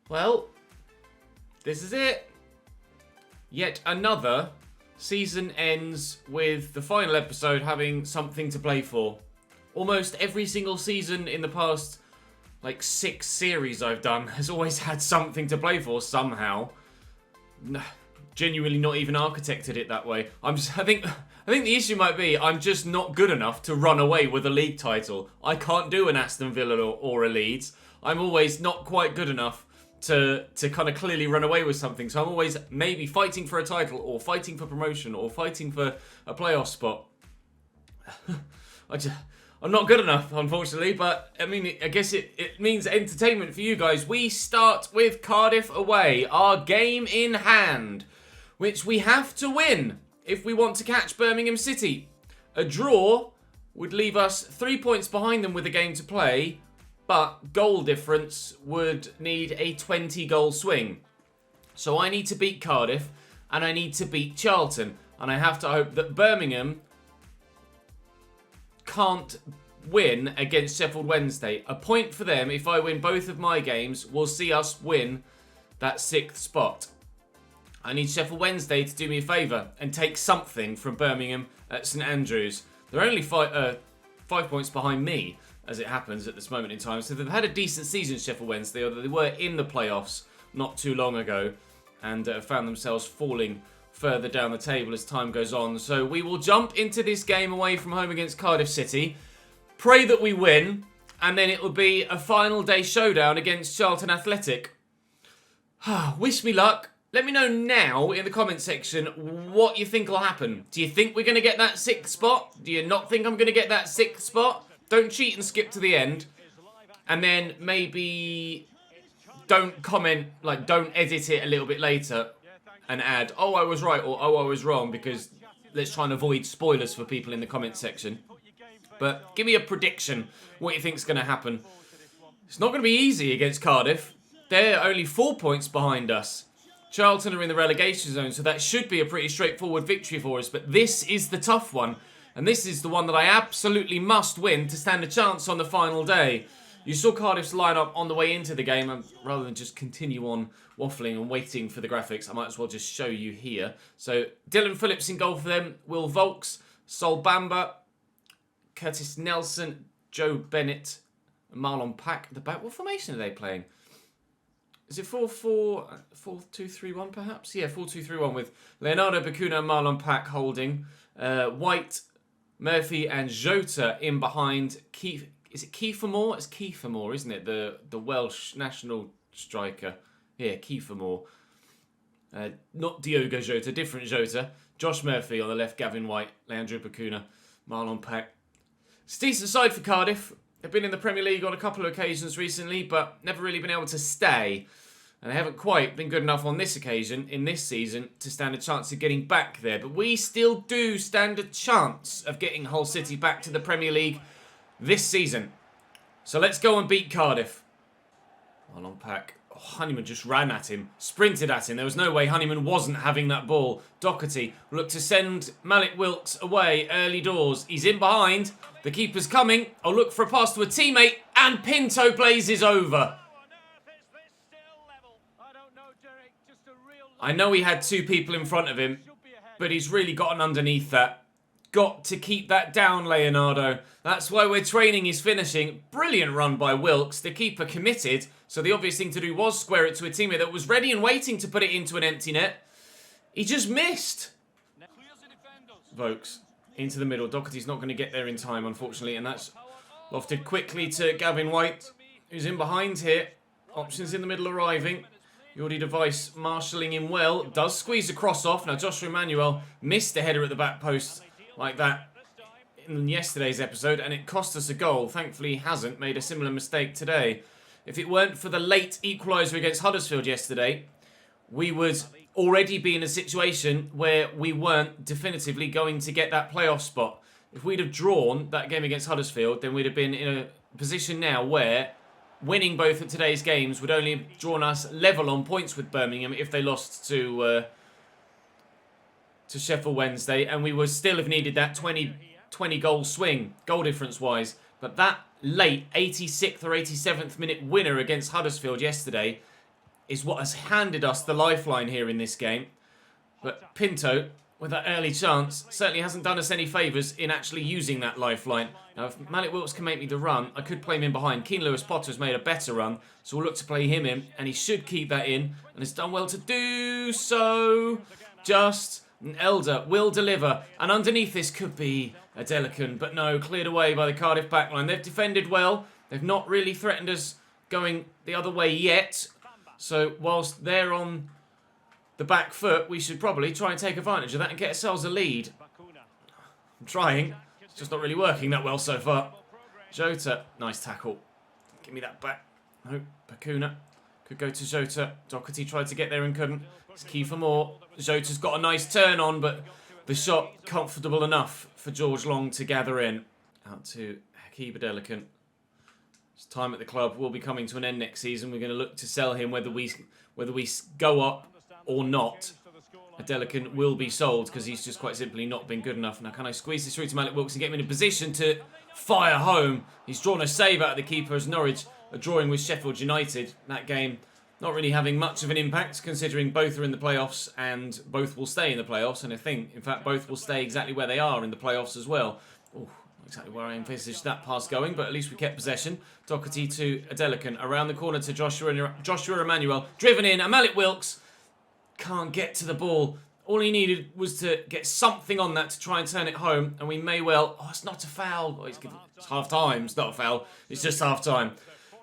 Well, this is it. Yet another season ends with the final episode having something to play for. Almost every single season in the past, 6 series I've done has always had something to play for somehow. Genuinely not even architected it that way. I think the issue might be I'm just not good enough to run away with a league title. I can't do an Aston Villa or a Leeds. I'm always not quite good enough to kind of clearly run away with something. So I'm always maybe fighting for a title or fighting for promotion or fighting for a playoff spot. I'm not good enough, unfortunately, but I mean, I guess it means entertainment for you guys. We start with Cardiff away, our game in hand, which we have to win if we want to catch Birmingham City. A draw would leave us 3 points behind them with a game to play, but goal difference would need a 20-goal swing. So I need to beat Cardiff, and I need to beat Charlton, and I have to hope that Birmingham can't win against Sheffield Wednesday. A point for them, if I win both of my games, will see us win that 6th spot. I need Sheffield Wednesday to do me a favour and take something from Birmingham at St Andrews. They're only 5 points behind me, as it happens at this moment in time. So they've had a decent season, Sheffield Wednesday, although they were in the playoffs not too long ago and found themselves falling further down the table as time goes on. So we will jump into this game away from home against Cardiff City, pray that we win, and then it will be a final day showdown against Charlton Athletic. Wish me luck. Let me know now in the comment section what you think will happen. Do you think we're going to get that 6th spot? Do you not think I'm going to get that 6th spot? Don't cheat and skip to the end. And then maybe don't comment, don't edit it a little bit later and add, oh, I was right, or oh, I was wrong, because let's try and avoid spoilers for people in the comment section. But give me a prediction, what you think's going to happen. It's not going to be easy against Cardiff. They're only 4 points behind us. Charlton are in the relegation zone, so that should be a pretty straightforward victory for us. But this is the tough one, and this is the one that I absolutely must win to stand a chance on the final day. You saw Cardiff's lineup on the way into the game, and rather than just continue on waffling and waiting for the graphics, I might as well just show you here. So Dylan Phillips in goal for them, Will Volks, Sol Bamba, Curtis Nelson, Joe Bennett, and Marlon Pack at the back. What formation are they playing? Is it 4-2-3-1 perhaps? Yeah, 4-2-3-1 with Leonardo Bacuna and Marlon Pack holding. White, Murphy and Jota in behind. Is it Kiefer Moore? It's Kiefer Moore, isn't it? The Welsh national striker. Yeah, Kiefer Moore. Not Diogo Jota, different Jota. Josh Murphy on the left, Gavin White, Leandro Bacuna, Marlon Pack. It's a decent side for Cardiff. They've been in the Premier League on a couple of occasions recently, but never really been able to stay. And they haven't quite been good enough on this occasion, in this season, to stand a chance of getting back there. But we still do stand a chance of getting Hull City back to the Premier League this season. So let's go and beat Cardiff. Marlon Pack. Oh, Honeyman just ran at him, sprinted at him. There was no way Honeyman wasn't having that ball. Doherty looked to send Malik Wilkes away early doors. He's in behind. The keeper's coming. I'll look for a pass to a teammate. And Pinto blazes over. I know he had 2 people in front of him, but he's really gotten underneath that. Got to keep that down, Leonardo. That's why we're training his finishing. Brilliant run by Wilkes. The keeper committed. So the obvious thing to do was square it to a teammate that was ready and waiting to put it into an empty net. He just missed. Vokes into the middle. Doherty's not going to get there in time, unfortunately. And that's lofted quickly to Gavin White, who's in behind here. Options in the middle arriving. Jordi Device marshalling him well. Does squeeze the cross off. Now Joshua Emmanuel missed the header at the back post like that in yesterday's episode, and it cost us a goal. Thankfully, he hasn't made a similar mistake today. If it weren't for the late equaliser against Huddersfield yesterday, we would already be in a situation where we weren't definitively going to get that playoff spot. If we'd have drawn that game against Huddersfield, then we'd have been in a position now where winning both of today's games would only have drawn us level on points with Birmingham if they lost to Sheffield Wednesday, and we would still have needed that 20 goal swing, goal difference wise. But that late 86th or 87th minute winner against Huddersfield yesterday is what has handed us the lifeline here in this game. But Pinto, with that early chance, certainly hasn't done us any favours in actually using that lifeline. Now, if Malik Wilks can make me the run, I could play him in behind. Keane Lewis-Potter's made a better run, so we'll look to play him in, and he should keep that in, and has done well to do so. Just an Elder will deliver, and underneath this could be a Delican, but no, cleared away by the Cardiff backline. They've defended well. They've not really threatened us going the other way yet, so whilst they're on the back foot, we should probably try and take advantage of that and get ourselves a lead. I'm trying. It's just not really working that well so far. Jota, nice tackle. Give me that back. No, Bakuna could go to Jota. Doherty tried to get there and couldn't. It's key for more. Jota's got a nice turn on, but the shot comfortable enough for George Long to gather in. Out to Hakeem Delican. His time at the club will be coming to an end next season. We're going to look to sell him whether we go up or not. Delican will be sold because he's just quite simply not been good enough. Now, can I squeeze this through to Malik Wilks and get him in a position to fire home? He's drawn a save out of the keeper as Norwich are drawing with Sheffield United. That game not really having much of an impact considering both are in the playoffs and both will stay in the playoffs. And I think, in fact, both will stay exactly where they are in the playoffs as well. Ooh, not exactly where I envisaged that pass going, but at least we kept possession. Doherty to Delican. Around the corner to Joshua Emmanuel. Driven in, and Malik Wilks can't get to the ball. All he needed was to get something on that to try and turn it home, and we may well... Oh, it's not a foul. Oh, it's half-time. It's not a foul. It's just half-time.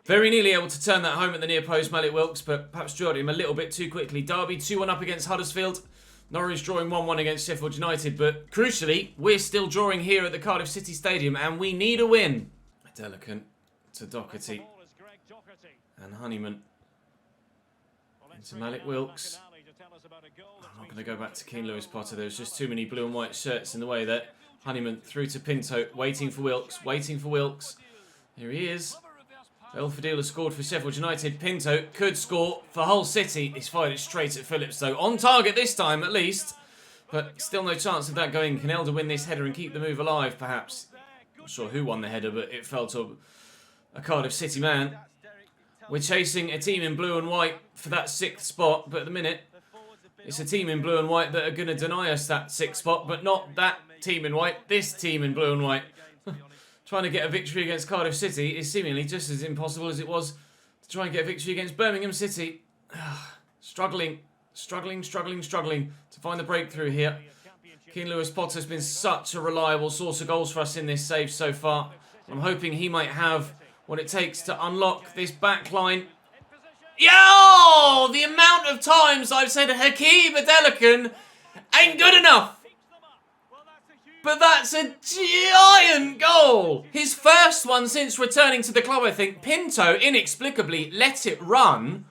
Very nearly able to turn that home at the near post, Malik Wilks, but perhaps drew him a little bit too quickly. Derby 2-1 up against Huddersfield. Norwich drawing 1-1 against Sheffield United, but crucially, we're still drawing here at the Cardiff City Stadium, and we need a win. Delican to Doherty. And Honeyman into Malik Wilks. I'm not going to go back to Keane Lewis-Potter. There's just too many blue and white shirts in the way there. Honeyman through to Pinto, waiting for Wilks, waiting for Wilks. Here he is. El Fadil has scored for Sheffield United. Pinto could score for Hull City. He's fired it straight at Phillips, though. On target this time, at least. But still no chance of that going. Can Elder win this header and keep the move alive, perhaps? Not sure who won the header, but it fell to a Cardiff City man. We're chasing a team in blue and white for that 6th spot, but at the minute, it's a team in blue and white that are going to deny us that 6th spot, but not that team in white, this team in blue and white. Trying to get a victory against Cardiff City is seemingly just as impossible as it was to try and get a victory against Birmingham City. Struggling to find the breakthrough here. Keane Lewis-Potter has been such a reliable source of goals for us in this save so far. I'm hoping he might have what it takes to unlock this back line. Yo! The amount of times I've said Hakeem Delican ain't good enough. But that's a giant goal. His first one since returning to the club, I think. Pinto, inexplicably, let it run.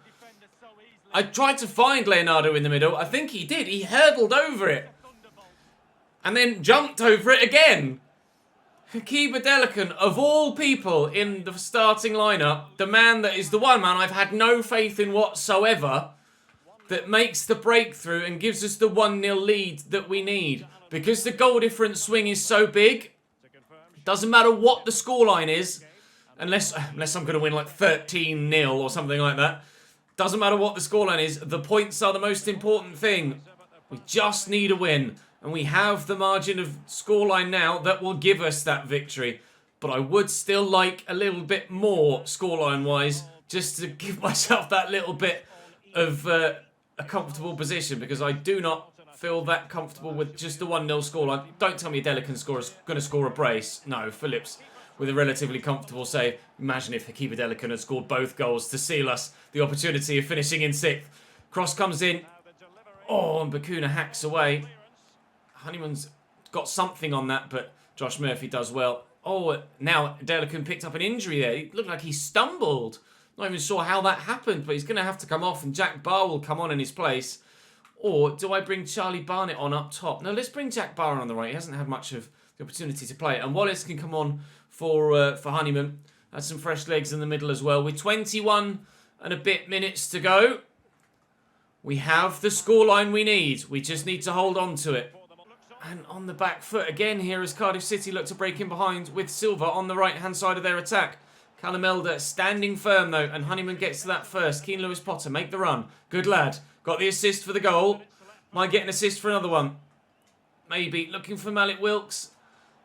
I tried to find Leonardo in the middle. I think he did. He hurdled over it. And then jumped over it again. Hakeem Delican, of all people in the starting lineup, the man that is the one man I've had no faith in whatsoever, that makes the breakthrough and gives us the 1-0 lead that we need. Because the goal difference swing is so big, doesn't matter what the scoreline is, unless I'm going to win like 13-0 or something like that. Doesn't matter what the scoreline is, the points are the most important thing. We just need a win. And we have the margin of scoreline now that will give us that victory. But I would still like a little bit more scoreline-wise, just to give myself that little bit of a comfortable position, because I do not feel that comfortable with just the 1-0 scoreline. Don't tell me Delican's going to score a brace. No, Phillips with a relatively comfortable save. Imagine if Hakeem Delican had scored both goals to seal us the opportunity of finishing in 6th. Cross comes in. Oh, and Bakuna hacks away. Honeyman's got something on that, but Josh Murphy does well. Oh, now Delican picked up an injury there. It looked like he stumbled. Not even sure how that happened, but he's going to have to come off and Jack Barr will come on in his place. Or do I bring Charlie Barnett on up top? No, let's bring Jack Barr on the right. He hasn't had much of the opportunity to play. And Wallace can come on for Honeyman. Has some fresh legs in the middle as well. With 21 and a bit minutes to go, we have the scoreline we need. We just need to hold on to it. And on the back foot again here as Cardiff City look to break in behind with Silva on the right-hand side of their attack. Callum Elder standing firm though, and Honeyman gets to that first. Keane Lewis Potter make the run. Good lad. Got the assist for the goal. Might get an assist for another one. Maybe. Looking for Malik Wilks.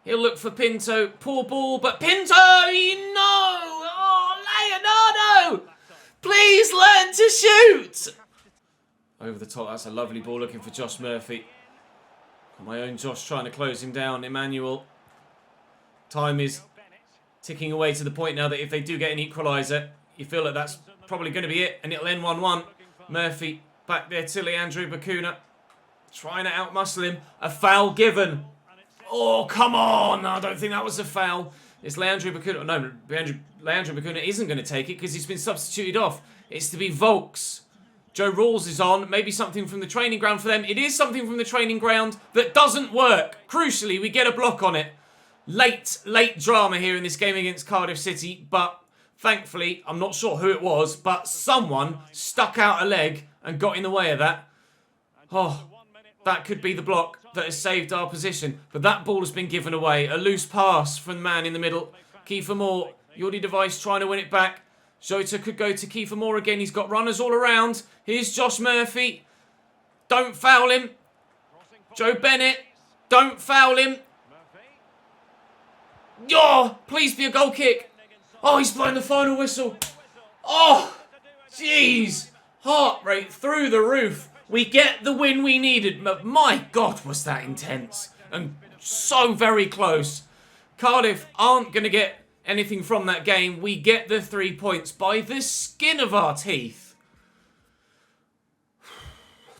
He'll look for Pinto. Poor ball, but Pinto! No! Oh, Leonardo! Please learn to shoot! Over the top. That's a lovely ball looking for Josh Murphy. Got my own Josh trying to close him down. Emmanuel. Time is ticking away to the point now that if they do get an equaliser, you feel like that's probably going to be it, and it'll end 1-1. Murphy back there to Leandro Bacuna. Trying to outmuscle him. A foul given. Oh, come on. No, I don't think that was a foul. It's Leandro Bacuna. No, Leandro Bacuna isn't going to take it because he's been substituted off. It's to be Volks. Joe Rawls is on. Maybe something from the training ground for them. It is something from the training ground that doesn't work. Crucially, we get a block on it. Late drama here in this game against Cardiff City, but thankfully, I'm not sure who it was, but someone stuck out a leg and got in the way of that. Oh, that could be the block that has saved our position, but that ball has been given away. A loose pass from the man in the middle. Kiefer Moore, Jordi Device trying to win it back. Jota could go to Kiefer Moore again. He's got runners all around. Here's Josh Murphy. Don't foul him. Joe Bennett. Don't foul him. Oh, please be a goal kick. Oh, he's blowing the final whistle. Oh, jeez. Heart rate through the roof. We get the win we needed. But my God, was that intense. And so very close. Cardiff aren't going to get anything from that game. We get the 3 points by the skin of our teeth.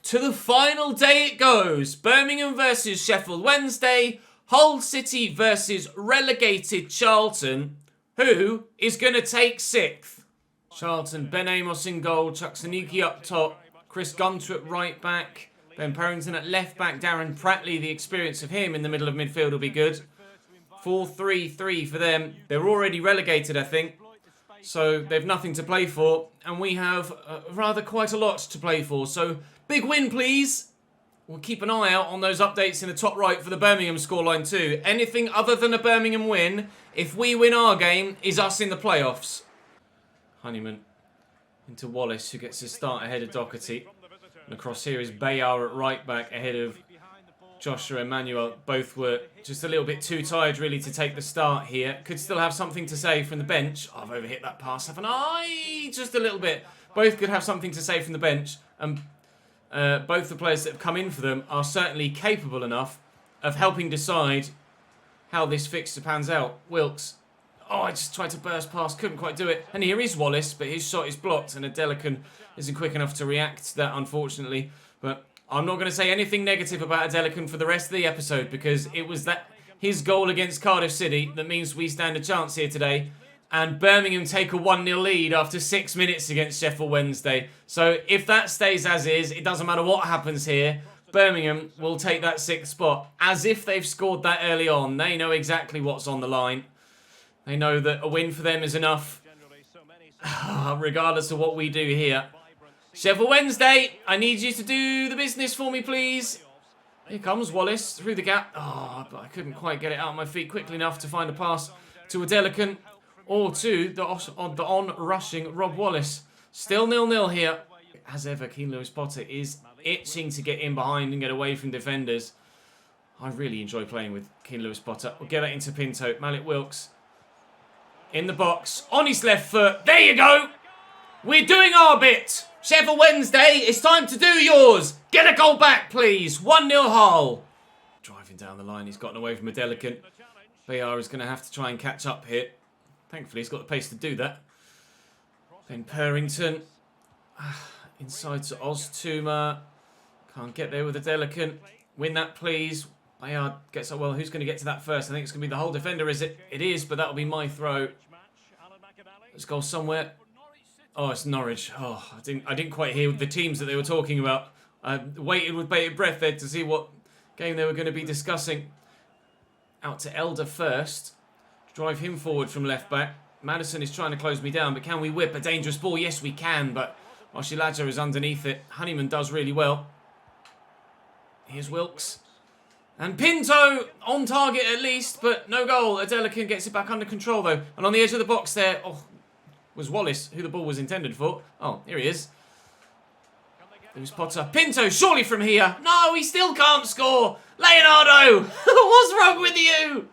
To the final day it goes. Birmingham versus Sheffield Wednesday. Hull City versus relegated Charlton. Who is going to take 6th? Charlton, Ben Amos in goal. Chuck Saniki up top. Chris Gunter at right back. Ben Perrington at left back. Darren Pratley, the experience of him in the middle of midfield will be good. 4-3-3 for them. They're already relegated, I think. So they've nothing to play for. And we have rather quite a lot to play for. So big win, please. We'll keep an eye out on those updates in the top right for the Birmingham scoreline too. Anything other than a Birmingham win, if we win our game, is us in the playoffs. Honeyman into Wallace, who gets his start ahead of Doherty. And across here is Bayar at right back ahead of Joshua Emmanuel. Both were just a little bit too tired really to take the start here. Could still have something to say from the bench. Oh, I've overhit that pass, haven't I? Just a little bit. Both could have something to say from the bench. And both the players that have come in for them are certainly capable enough of helping decide how this fixture pans out. Wilks. Oh, I just tried to burst past, couldn't quite do it. And here is Wallace, but his shot is blocked, and Adelican isn't quick enough to react to that, unfortunately. But I'm not going to say anything negative about Adelican for the rest of the episode, because it was that his goal against Cardiff City that means we stand a chance here today. And Birmingham take a 1-0 lead after 6 minutes against Sheffield Wednesday. So if that stays as is, it doesn't matter what happens here. Birmingham will take that 6th spot as if they've scored that early on. They know exactly what's on the line. They know that a win for them is enough, regardless of what we do here. Sheffield Wednesday, I need you to do the business for me, please. Here comes Wallace through the gap. Oh, but I couldn't quite get it out of my feet quickly enough to find a pass to Adelican or to the on-rushing Rob Wallace. Still 0-0 here. As ever, Keane Lewis Potter is itching to get in behind and get away from defenders. I really enjoy playing with Keane Lewis Potter. We'll get that into Pinto. Malik Wilks. In the box, on his left foot. There you go. We're doing our bit. Sheffield Wednesday, it's time to do yours. Get a goal back, please. 1-0 Hull. Driving down the line, he's gotten away from Adelican. Bayar is going to have to try and catch up here. Thankfully, he's got the pace to do that. Ben Perrington. Inside to Oztuma. Can't get there with Adelican. Win that, please. Bayard gets up. Well, who's going to get to that first? I think it's going to be the whole defender, is it? It is, but that'll be my throw. Let's go somewhere. Oh, it's Norwich. Oh, I didn't quite hear the teams that they were talking about. I waited with bated breath there to see what game they were going to be discussing. Out to Elder first. Drive him forward from left back. Madison is trying to close me down, but can we whip a dangerous ball? Yes, we can, but Oshilaja is underneath it. Honeyman does really well. Here's Wilks. And Pinto on target at least, but no goal. Adelican gets it back under control though. And on the edge of the box there, was Wallace who the ball was intended for. Oh, here he is. Lewis Potter. Pinto, surely from here. No, he still can't score. Leonardo, what's wrong with you?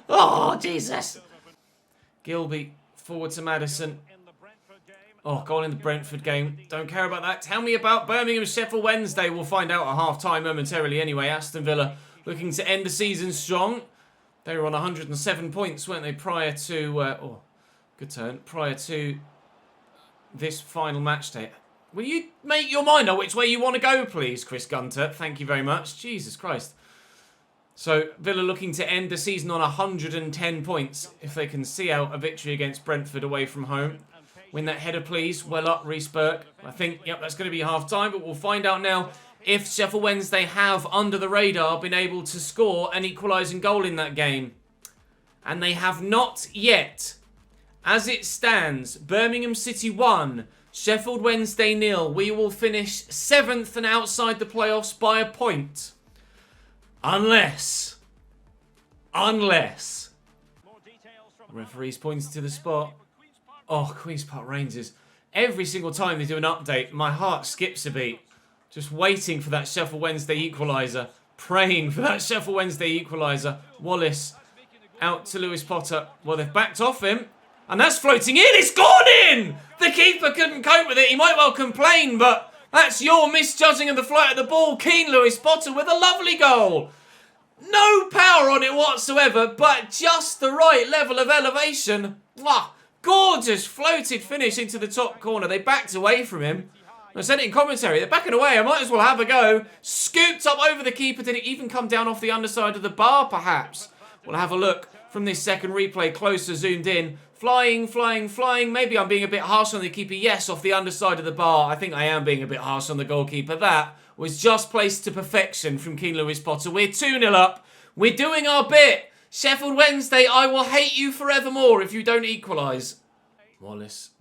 Oh, Jesus. Gilby forward to Madison. Oh, goal in the Brentford game. Don't care about that. Tell me about Birmingham Sheffield Wednesday. We'll find out at half-time momentarily anyway. Aston Villa looking to end the season strong. They were on 107 points, weren't they, prior to... good turn. Prior to this final match day. Will you make your mind up which way you want to go, please, Chris Gunter? Thank you very much. Jesus Christ. So, Villa looking to end the season on 110 points if they can see out a victory against Brentford away from home. Win that header, please. Well up, Reece Burke. I think, yep, that's going to be half-time, but we'll find out now if Sheffield Wednesday have, under the radar, been able to score an equalising goal in that game. And they have not yet. As it stands, Birmingham City 1, Sheffield Wednesday 0. We will finish 7th and outside the playoffs by a point. Unless. Referee's pointing to the spot. Oh, Queen's Park Rangers. Every single time they do an update, my heart skips a beat. Just waiting for that Sheffield Wednesday equaliser. Praying for that Sheffield Wednesday equaliser. Wallace out to Lewis Potter. Well, they've backed off him. And that's floating in. It's gone in! The keeper couldn't cope with it. He might well complain, but that's your misjudging of the flight of the ball. Keen Lewis Potter with a lovely goal. No power on it whatsoever, but just the right level of elevation. Gorgeous floated finish into the top corner. They backed away from him. I said it in commentary. They're backing away. I might as well have a go. Scooped up over the keeper. Did it even come down off the underside of the bar, perhaps? We'll have a look from this second replay. Closer, zoomed in. Flying. Maybe I'm being a bit harsh on the keeper. Yes, off the underside of the bar. I think I am being a bit harsh on the goalkeeper. That was just placed to perfection from Keen Lewis Potter. We're 2-0 up. We're doing our bit. Sheffield Wednesday, I will hate you forevermore if you don't equalise. Wallace.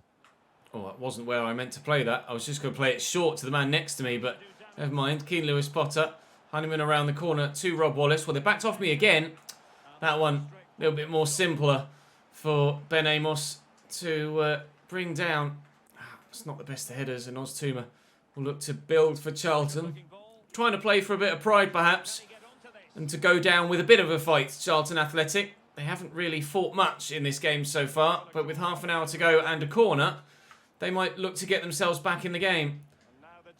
Oh, that wasn't where I meant to play that. I was just going to play it short to the man next to me, but never mind. Keen Lewis Potter. Honeyman around the corner to Rob Wallace. Well, they backed off me again. That one a little bit more simpler for Ben Amos to bring down. It's not the best of headers, and Oztuma will look to build for Charlton. Trying to play for a bit of pride, perhaps, and to go down with a bit of a fight, Charlton Athletic. They haven't really fought much in this game so far, but with half an hour to go and a corner, they might look to get themselves back in the game.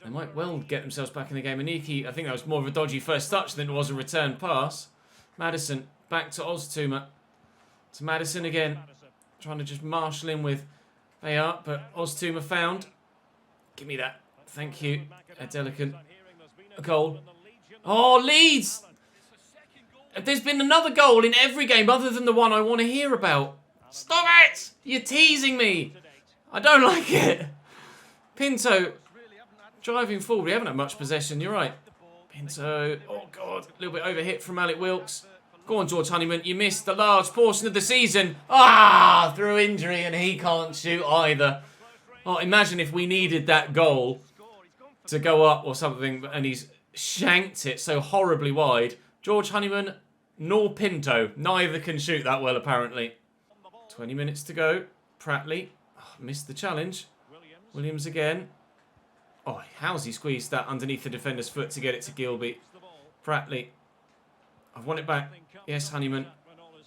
They might well get themselves back in the game. Aniki, I think that was more of a dodgy first touch than it was a return pass. Madison, back to Oztuma. To Madison again. Trying to just marshal in with they are, but Oztuma found. Give me that. Thank you. A delicate goal. Oh, Leeds! There's been another goal in every game other than the one I want to hear about. Stop it! You're teasing me. I don't like it. Pinto driving forward. We haven't had much possession. You're right. Pinto. Oh, God. A little bit overhit from Alec Wilkes. Go on, George Honeyman. You missed a large portion of the season. Through injury, and he can't shoot either. Oh, imagine if we needed that goal to go up or something, and he's shanked it so horribly wide. George Honeyman nor Pinto. Neither can shoot that well, apparently. 20 minutes to go. Pratley. Missed the challenge. Williams again. Oh, how's he squeezed that underneath the defender's foot to get it to Gilby? Pratley. I've won it back. Yes, Honeyman.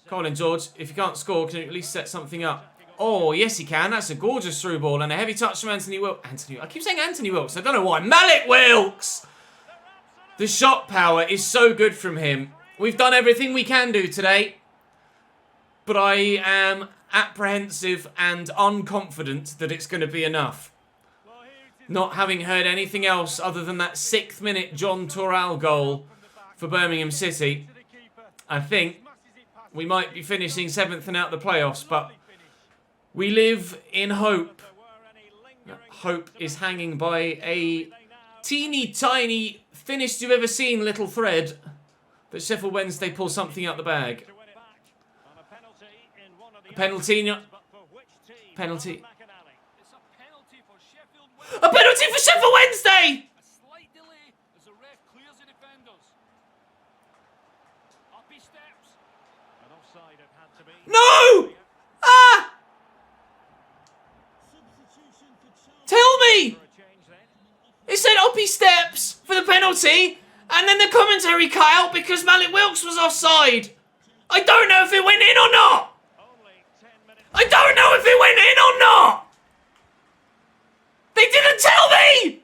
Come on, George. If you can't score, can you at least set something up? Oh, yes, he can. That's a gorgeous through ball and a heavy touch from Anthony Wilkes. I keep saying Anthony Wilkes. I don't know why. Malik Wilkes! The shot power is so good from him. We've done everything we can do today. But I am apprehensive and unconfident that it's going to be enough. Not having heard anything else other than that 6th minute John Toral goal for Birmingham City. I think we might be finishing 7th and out the playoffs, but we live in hope. Hope is hanging by a teeny tiny, thinnest you've ever seen little thread that Sheffield Wednesday pull something out the bag. Penalty. Penalty. A penalty for Sheffield Wednesday! No! Ah! Tell me! It said up he steps for the penalty, and then the commentary cut out because Malik Wilks was offside. I don't know if it went in or not. I don't know if it went in or not. They didn't tell me.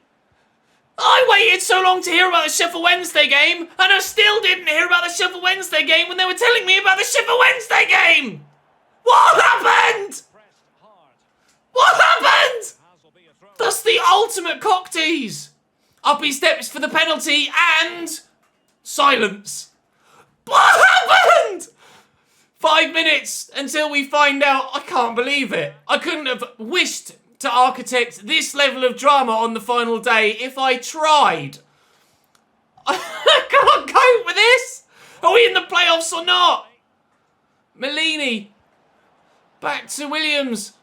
I waited so long to hear about the Sheffield Wednesday game, and I still didn't hear about the Sheffield Wednesday game when they were telling me about the Sheffield Wednesday game. What happened? What happened? That's the ultimate cock tease. Up he steps for the penalty and silence. What happened? 5 minutes until we find out. I can't believe it. I couldn't have wished to architect this level of drama on the final day if I tried. I can't cope with this. Are we in the playoffs or not? Mellini. Back to Williams.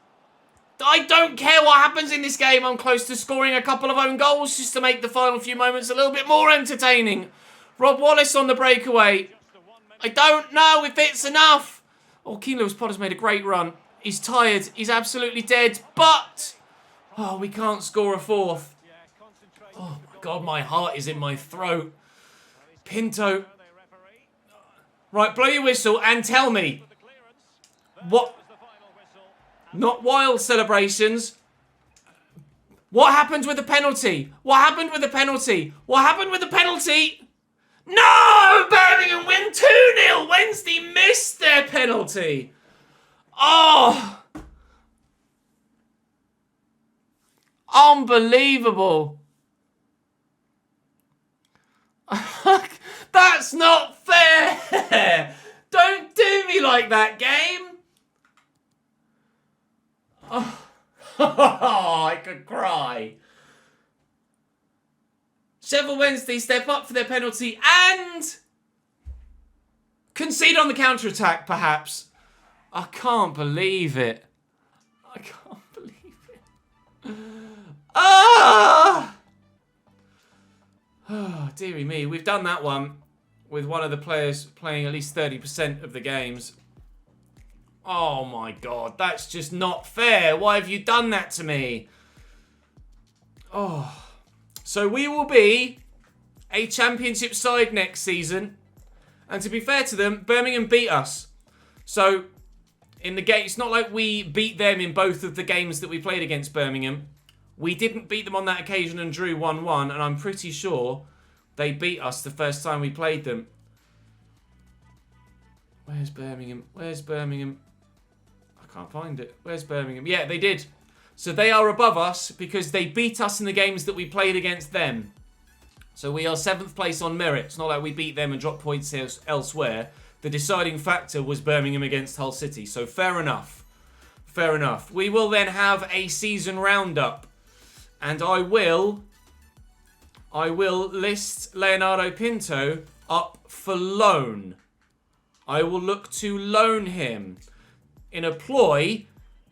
I don't care what happens in this game. I'm close to scoring a couple of own goals just to make the final few moments a little bit more entertaining. Rob Wallace on the breakaway. I don't know if it's enough. Oh, Keane Lewis-Potter's made a great run. He's tired. He's absolutely dead. But, oh, we can't score a fourth. Oh, my God, my heart is in my throat. Pinto. Right, blow your whistle and tell me. What? Not wild celebrations. What happened with the penalty? What happened with the penalty? What happened with the penalty? No! Birmingham win 2-0. Wednesday missed their penalty. Oh. Unbelievable. That's not fair. Don't do me like that, game. Oh, I could cry. Sheffield Wednesday step up for their penalty and concede on the counter-attack, perhaps. I can't believe it. I can't believe it. Ah! Oh, dearie me. We've done that one with one of the players playing at least 30% of the games. Oh my God, that's just not fair. Why have you done that to me? Oh. So we will be a championship side next season. And to be fair to them, Birmingham beat us. So in the game, it's not like we beat them in both of the games that we played against Birmingham. We didn't beat them on that occasion and drew 1-1. And I'm pretty sure they beat us the first time we played them. Where's Birmingham? Where's Birmingham? I can't find it. Where's Birmingham? Yeah, they did. So they are above us because they beat us in the games that we played against them. So we are 7th place on merit. It's not like we beat them and dropped points elsewhere. The deciding factor was Birmingham against Hull City. So fair enough. Fair enough. We will then have a season roundup. And I will list Leonardo Pinto up for loan. I will look to loan him in a ploy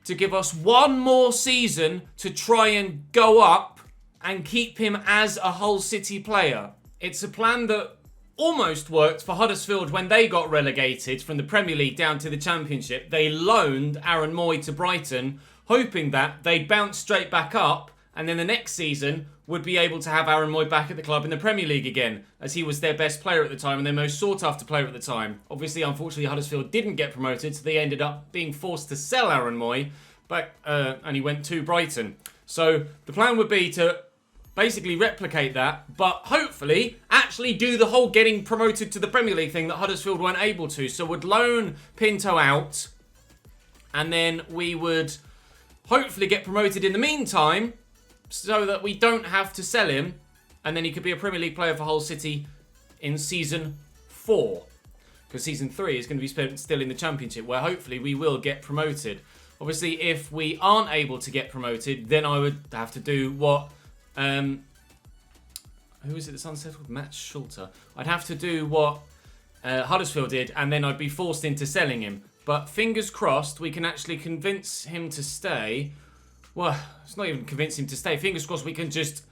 to give us one more season to try and go up and keep him as a Hull City player. It's a plan that almost worked for Huddersfield when they got relegated from the Premier League down to the Championship. They loaned Aaron Moy to Brighton, hoping that they'd bounce straight back up and then the next season would be able to have Aaron Moy back at the club in the Premier League again, as he was their best player at the time and their most sought-after player at the time. Obviously, unfortunately, Huddersfield didn't get promoted, so they ended up being forced to sell Aaron Moy, and he went to Brighton. So the plan would be to basically replicate that, but hopefully actually do the whole getting promoted to the Premier League thing that Huddersfield weren't able to. So would loan Pinto out, and then we would hopefully get promoted in the meantime, so that we don't have to sell him, and then he could be a Premier League player for Hull City in Season 4. Because Season 3 is going to be spent still in the Championship, where hopefully we will get promoted. Obviously, if we aren't able to get promoted, then I would have to do what... who is it that's unsettled? Matt Schulter. I'd have to do what Huddersfield did, and then I'd be forced into selling him. But fingers crossed, we can actually convince him to stay... Well, it's not even convince him to stay. Fingers crossed we can just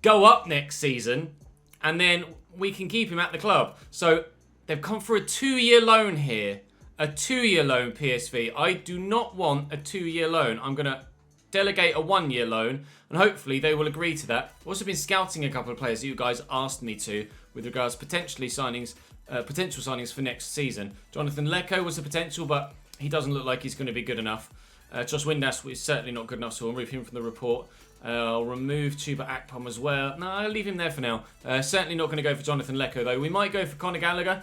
go up next season and then we can keep him at the club. So they've come for a 2-year loan here a 2-year loan, PSV. I do not want a 2-year loan. I'm going to delegate a 1-year loan, and hopefully they will agree to that. I've also been scouting a couple of players that you guys asked me to with regards to potential signings for next season. Jonathan Lecco was a potential, but he doesn't look like he's going to be good enough. Josh Windass is certainly not good enough, so I'll remove him from the report. I'll remove Chuba Akpom as well. No, I'll leave him there for now. Certainly not going to go for Jonathan Lecco, though. We might go for Conor Gallagher.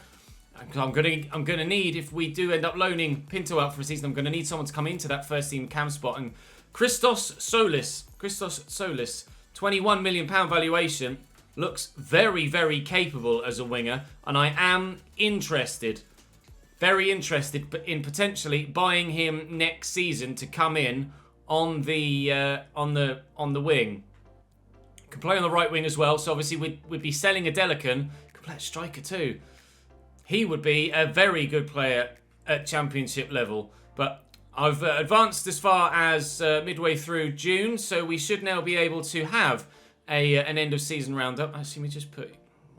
I'm gonna need, if we do end up loaning Pinto out for a season, I'm gonna need someone to come into that first team cam spot. And Christos Solis, £21 million valuation, looks very, very capable as a winger, and I am interested, very interested, in potentially buying him next season to come in on the wing. Can play on the right wing as well. So obviously we'd be selling a Delican. Could play a striker too. He would be a very good player at championship level. But I've advanced as far as midway through June, so we should now be able to have an end of season roundup. Actually, we just might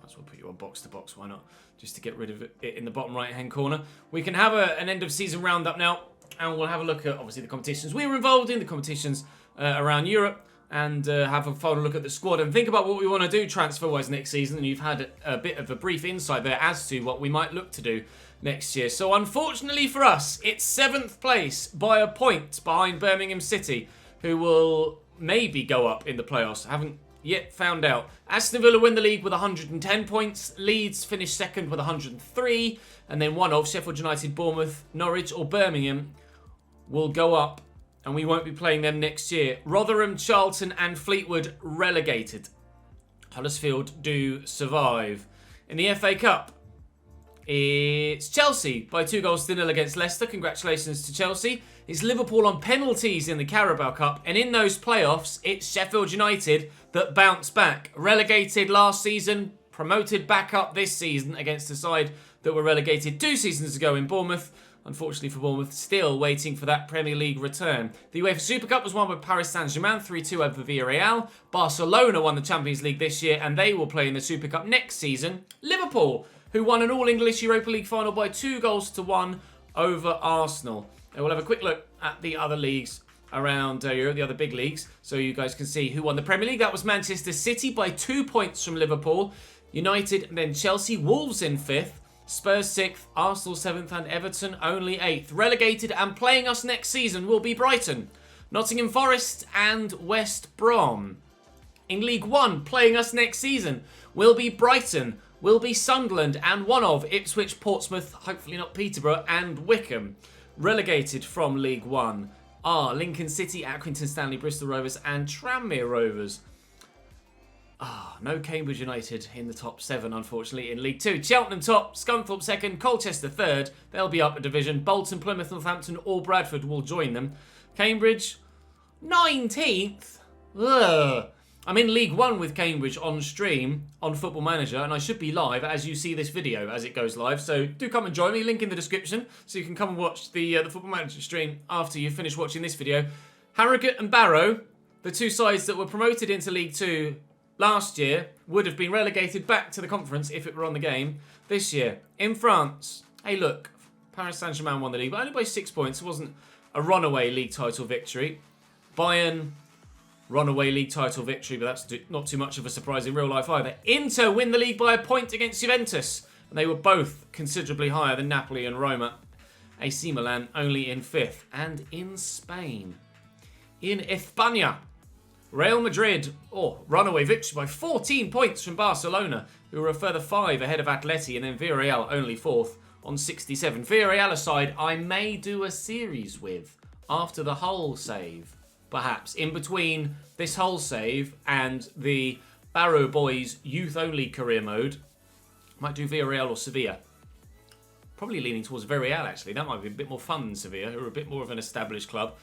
as well put you on box to box. Why not? Just to get rid of it in the bottom right hand corner. We can have an end of season roundup now, and we'll have a look at obviously the competitions we were involved in, the competitions around Europe. And have a final look at the squad and think about what we want to do transfer-wise next season. And you've had a bit of a brief insight there as to what we might look to do next year. So unfortunately for us, it's 7th place by a point behind Birmingham City, who will maybe go up in the playoffs. Haven't yet found out. Aston Villa win the league with 110 points. Leeds finished 2nd with 103. And then one of Sheffield United, Bournemouth, Norwich or Birmingham will go up. And we won't be playing them next year. Rotherham, Charlton and Fleetwood relegated. Huddersfield do survive. In the FA Cup, it's Chelsea by 2-0 against Leicester. Congratulations to Chelsea. It's Liverpool on penalties in the Carabao Cup. And in those playoffs, it's Sheffield United that bounce back. Relegated last season, promoted back up this season against the side that were relegated 2 seasons ago in Bournemouth. Unfortunately for Bournemouth, still waiting for that Premier League return. The Uefa Super Cup was won by Paris Saint-Germain 3-2 over Villarreal. Barcelona won the Champions League this year and they will play in the Super Cup next season. Liverpool, who won an All-English Europa League final by 2-1 over Arsenal. And we'll have a quick look at the other leagues around Europe, the other big leagues, so you guys can see who won the Premier League. That was Manchester City by 2 points from Liverpool. United and then Chelsea. Wolves in 5th. Spurs 6th, Arsenal 7th and Everton only 8th. Relegated and playing us next season will be Brighton, Nottingham Forest and West Brom. In League 1, playing us next season will be Brighton, will be Sunderland and one of Ipswich, Portsmouth, hopefully not Peterborough and Wickham. Relegated from League 1 are Lincoln City, Accrington Stanley, Bristol Rovers and Tranmere Rovers. No Cambridge United in the top 7, unfortunately, in League 2. Cheltenham top, Scunthorpe 2nd, Colchester 3rd. They'll be up a division. Bolton, Plymouth, Northampton or Bradford will join them. Cambridge, 19th. Ugh. I'm in League 1 with Cambridge on stream on Football Manager, and I should be live as you see this video as it goes live. So do come and join me. Link in the description so you can come and watch the Football Manager stream after you finish watching this video. Harrogate and Barrow, the 2 sides that were promoted into League 2 last year, would have been relegated back to the conference if it were on the game this year. In France, hey look, Paris Saint-Germain won the league, but only by 6 points. It wasn't a runaway league title victory. Bayern, runaway league title victory, but that's not too much of a surprise in real life either. Inter win the league by a point against Juventus, and they were both considerably higher than Napoli and Roma. AC Milan only in 5th. And in Spain, in España, Real Madrid, runaway victory by 14 points from Barcelona, who were a further 5 ahead of Atleti, and then Villarreal only 4th on 67. Villarreal aside, I may do a series with after the Hull save, perhaps. In between this Hull save and the Barrow Boys youth-only career mode, might do Villarreal or Sevilla. Probably leaning towards Villarreal, actually. That might be a bit more fun than Sevilla, who are a bit more of an established club.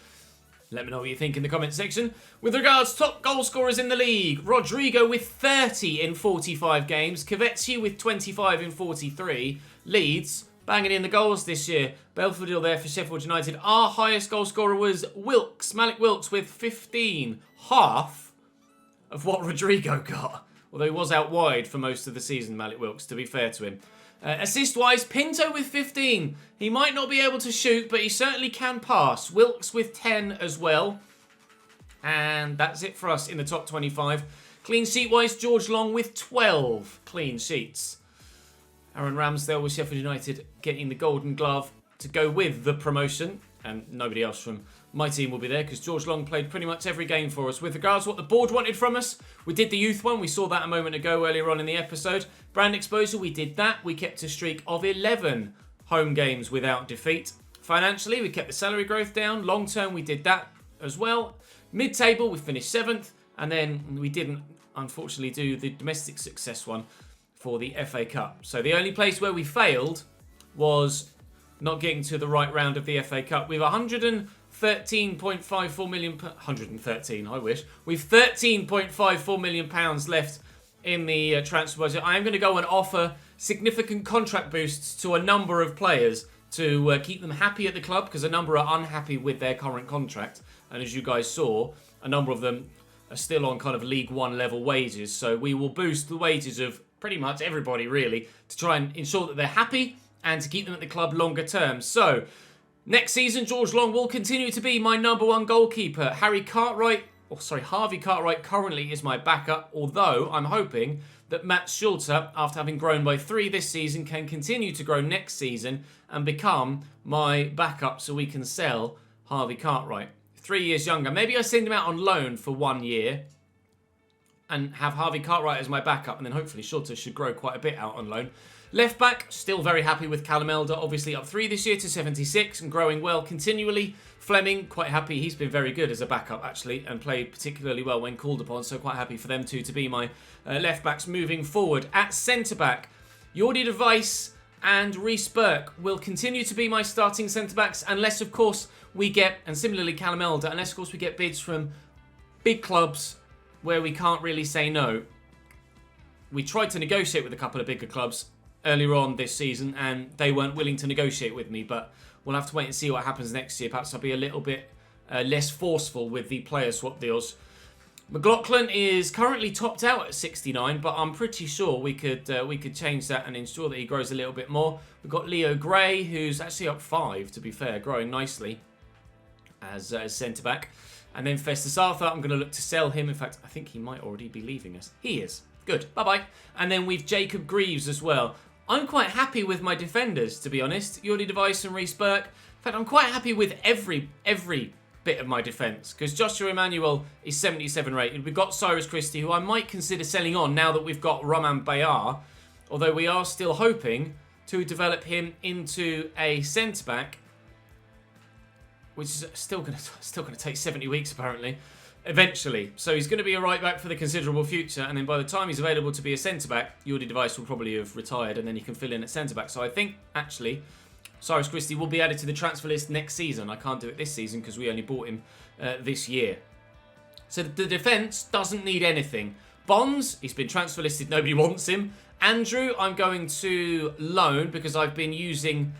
Let me know what you think in the comment section. With regards to top goal scorers in the league, Rodrigo with 30 in 45 games. Kvetsi with 25 in 43. Leeds banging in the goals this year. Belfodil there for Sheffield United. Our highest goal scorer was Wilkes, Malik Wilkes with 15. Half of what Rodrigo got. Although he was out wide for most of the season, Malik Wilkes, to be fair to him. Assist-wise, Pinto with 15. He might not be able to shoot, but he certainly can pass. Wilkes with 10 as well. And that's it for us in the top 25. Clean sheet-wise, George Long with 12 clean sheets. Aaron Ramsdale with Sheffield United getting the Golden Glove to go with the promotion. And nobody else from my team will be there because George Long played pretty much every game for us. With regards to what the board wanted from us, we did the youth one. We saw that a moment ago earlier on in the episode. Brand exposure, we did that. We kept a streak of 11 home games without defeat. Financially, we kept the salary growth down. Long term, we did that as well. Mid-table, we finished 7th. And then we didn't, unfortunately, do the domestic success one for the FA Cup. So the only place where we failed was not getting to the right round of the FA Cup. We've 113.54 million... 113, I wish. We've 13.54 million pounds left in the transfer budget. I am going to go and offer significant contract boosts to a number of players to keep them happy at the club, because a number are unhappy with their current contract. And as you guys saw, a number of them are still on kind of League One level wages. So we will boost the wages of pretty much everybody, really, to try and ensure that they're happy and to keep them at the club longer term. So, next season, George Long will continue to be my #1 goalkeeper. Harvey Cartwright currently is my backup, although I'm hoping that Matt Schulter, after having grown by 3 this season, can continue to grow next season and become my backup so we can sell Harvey Cartwright. 3 years younger. Maybe I send him out on loan for 1 year and have Harvey Cartwright as my backup, and then hopefully Schulter should grow quite a bit out on loan. Left back, still very happy with Callum Elder, obviously up 3 this year to 76 and growing well continually. Fleming, quite happy. He's been very good as a backup, actually, and played particularly well when called upon, so quite happy for them two to be my left backs moving forward. At centre-back, Jordi de Wijs and Reece Burke will continue to be my starting centre-backs unless, of course, we get, and similarly Callum Elder, unless, of course, we get bids from big clubs where we can't really say no. We tried to negotiate with a couple of bigger clubs earlier on this season, and they weren't willing to negotiate with me, but we'll have to wait and see what happens next year. Perhaps I'll be a little bit less forceful with the player swap deals. McLaughlin is currently topped out at 69, but I'm pretty sure we could change that and ensure that he grows a little bit more. We've got Leo Gray, who's actually up 5, to be fair, growing nicely as centre-back. And then Festus Arthur, I'm going to look to sell him. In fact, I think he might already be leaving us. He is. Good. Bye-bye. And then we've Jacob Greaves as well. I'm quite happy with my defenders, to be honest. Jordi de Wijs and Reece Burke. In fact, I'm quite happy with every bit of my defence, because Joshua Emmanuel is 77 rated. We've got Cyrus Christie, who I might consider selling on now that we've got Roman Bayar, although we are still hoping to develop him into a centre-back, which is still going to take 70 weeks, apparently, eventually. So he's going to be a right-back for the considerable future, and then by the time he's available to be a centre-back, Jordi de Wijs will probably have retired, and then he can fill in at centre-back. So I think, actually, Cyrus Christie will be added to the transfer list next season. I can't do it this season because we only bought him this year. So the defence doesn't need anything. Bonds, he's been transfer listed, nobody wants him. Andrew, I'm going to loan because I've been using...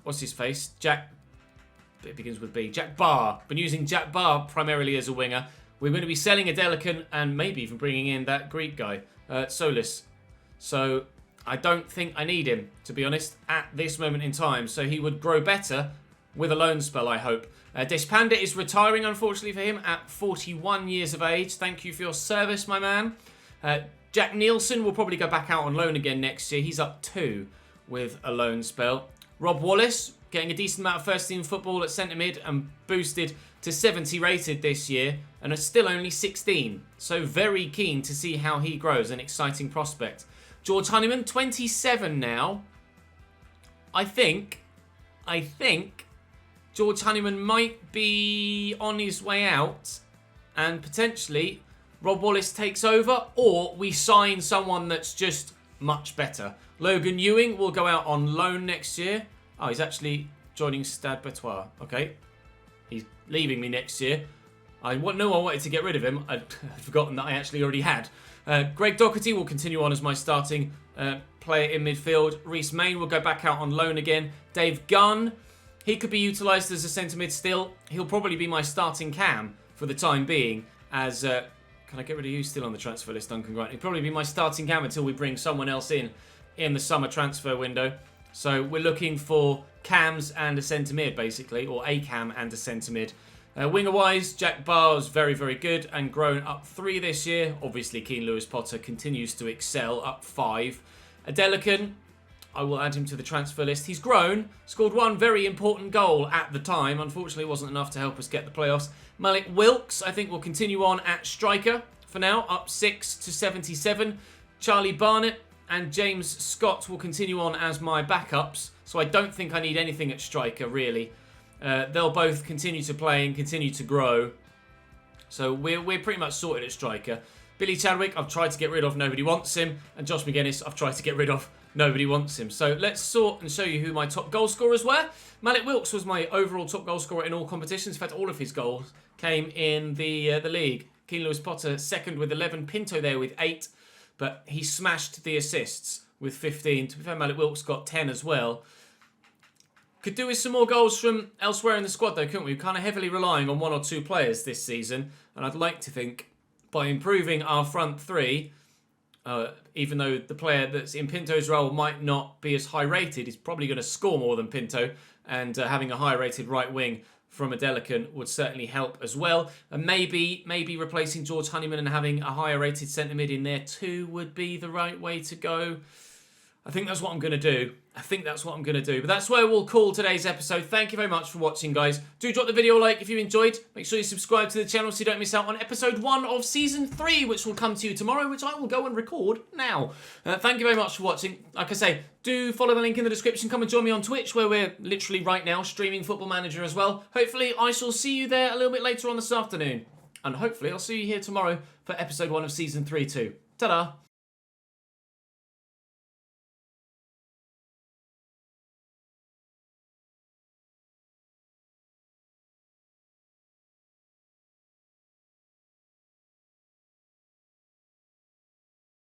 what's his face? It begins with B. Jack Barr. Been using Jack Barr primarily as a winger. We're going to be selling Adelican and maybe even bringing in that Greek guy, Solis. So I don't think I need him, to be honest, at this moment in time. So he would grow better with a loan spell, I hope. Deshpanda is retiring, unfortunately for him, at 41 years of age. Thank you for your service, my man. Jack Nielsen will probably go back out on loan again next year. He's up 2 with a loan spell. Rob Wallace, getting a decent amount of first-team football at centre-mid and boosted to 70 rated this year and are still only 16. So very keen to see how he grows, an exciting prospect. George Honeyman, 27 now. I think George Honeyman might be on his way out and potentially Rob Wallace takes over, or we sign someone that's just much better. Logan Ewing will go out on loan next year. Oh, he's actually joining Stade Betois. Okay. He's leaving me next year. I knew I wanted to get rid of him. I'd forgotten that I actually already had. Greg Doherty will continue on as my starting player in midfield. Reece Main will go back out on loan again. Dave Gunn, he could be utilised as a centre mid still. He'll probably be my starting cam for the time being as... can I get rid of you still on the transfer list, Duncan Grant? He'll probably be my starting cam until we bring someone else in in the summer transfer window. So we're looking for cams and a centre mid, basically, or a cam and a centre mid. Winger-wise, Jack Barr's very, very good and grown up 3 this year. Obviously, Keane Lewis-Potter continues to excel, up 5. Adelican, I will add him to the transfer list. He's grown, scored 1 very important goal at the time. Unfortunately, it wasn't enough to help us get the playoffs. Malik Wilkes, I think, will continue on at striker for now, up 6 to 77. Charlie Barnett and James Scott will continue on as my backups. So I don't think I need anything at striker, really. They'll both continue to play and continue to grow. So we're pretty much sorted at striker. Billy Chadwick, I've tried to get rid of, nobody wants him. And Josh McGuinness, I've tried to get rid of, nobody wants him. So let's sort and show you who my top goal scorers were. Malik Wilkes was my overall top goal scorer in all competitions. In fact, all of his goals came in the league. Keane Lewis-Potter second with 11. Pinto there with 8. But he smashed the assists with 15. To be fair, Malik Wilkes got 10 as well. Could do with some more goals from elsewhere in the squad, though, couldn't we? We're kind of heavily relying on 1 or 2 players this season. And I'd like to think by improving our front 3, even though the player that's in Pinto's role might not be as high rated, he's probably going to score more than Pinto. And having a high rated right wing from Adelican would certainly help as well. And maybe replacing George Honeyman and having a higher rated centre mid in there too would be the right way to go. I think that's what I'm going to do. But that's where we'll call today's episode. Thank you very much for watching, guys. Do drop the video a like if you enjoyed. Make sure you subscribe to the channel so you don't miss out on episode 1 of season 3, which will come to you tomorrow, which I will go and record now. Thank you very much for watching. Like I say, do follow the link in the description. Come and join me on Twitch, where we're literally right now streaming Football Manager as well. Hopefully, I shall see you there a little bit later on this afternoon. And hopefully, I'll see you here tomorrow for episode 1 of season 3 too. Ta-da!